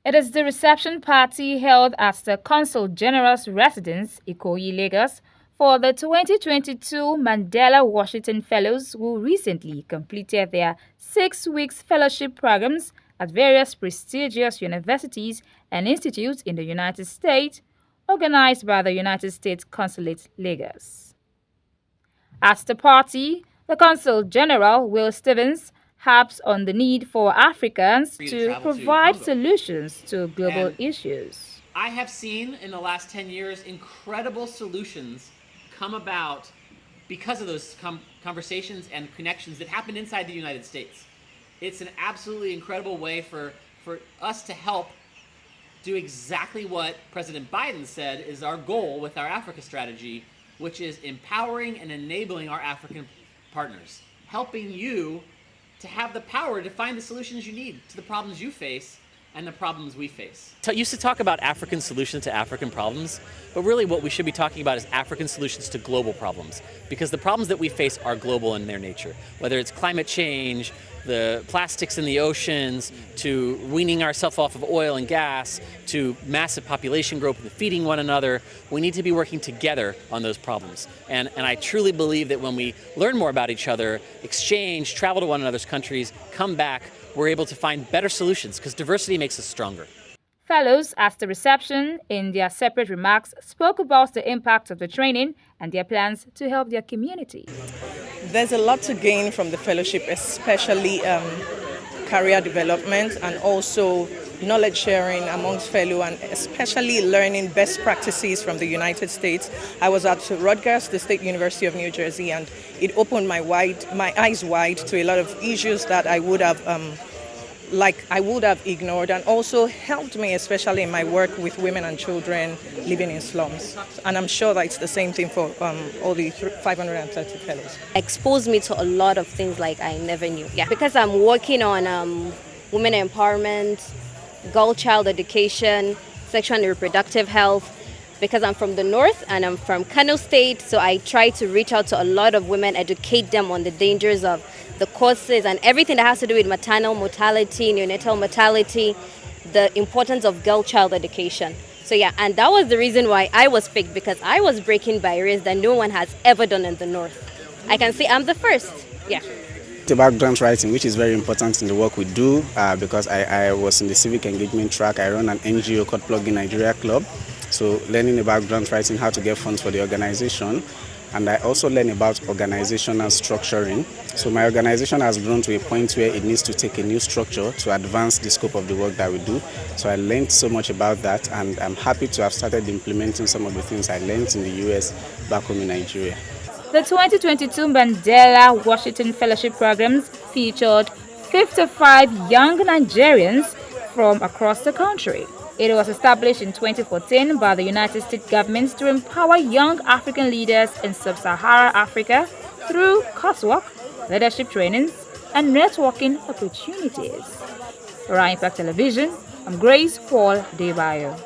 It is the reception party held at the Consul General's residence, Ikoyi, Lagos, for the 2022 Mandela Washington Fellows who recently completed their 6-week fellowship programs at various prestigious universities and institutes in the United States, organized by the United States Consulate, Lagos. At the party, the Consul General, Will Stevens, harps on the need for Africans to provide solutions to global issues. I have seen in the last 10 years incredible solutions come about because of those conversations and connections that happen inside the United States. It's an absolutely incredible way for us to help do exactly what President Biden said is our goal with our Africa strategy, which is empowering and enabling our African partners, helping you to have the power to find the solutions you need to the problems you face and the problems we face. I used to talk about African solutions to African problems, but really what we should be talking about is African solutions to global problems, because the problems that we face are global in their nature, whether it's climate change, the plastics in the oceans, to weaning ourselves off of oil and gas, to massive population growth and feeding one another. We need to be working together on those problems. And I truly believe that when we learn more about each other, exchange, travel to one another's countries, come back, we're able to find better solutions, because diversity makes us stronger. Fellows at the reception, in their separate remarks, spoke about the impact of the training and their plans to help their community. There's a lot to gain from the fellowship, especially career development and also knowledge sharing amongst fellow, and especially learning best practices from the United States. I was at Rutgers, the State University of New Jersey, and it opened my eyes wide to a lot of issues that I would have ignored, and also helped me, especially in my work with women and children living in slums. And I'm sure that it's the same thing for all the 530 fellows. Exposed me to a lot of things like I never knew. Yeah, because I'm working on women empowerment, girl-child education, sexual and reproductive health. Because I'm from the north and I'm from Kano State, so I try to reach out to a lot of women, educate them on the dangers of the causes and everything that has to do with maternal mortality, neonatal mortality, the importance of girl-child education. So yeah, and that was the reason why I was picked, because I was breaking barriers that no one has ever done in the north. I can say I'm the first, yeah. About grant writing, which is very important in the work we do, because I was in the civic engagement track. I run an NGO called Plug in Nigeria Club. So learning about grant writing, how to get funds for the organization. And I also learn about organizational structuring. So my organization has grown to a point where it needs to take a new structure to advance the scope of the work that we do. So I learned so much about that, and I'm happy to have started implementing some of the things I learned in the US back home in Nigeria. The 2022 Mandela Washington Fellowship programs featured 55 young Nigerians from across the country. It was established in 2014 by the United States government to empower young African leaders in sub-Saharan Africa through coursework, leadership trainings, and networking opportunities. For Impact Television, I'm Grace Paul Debayo.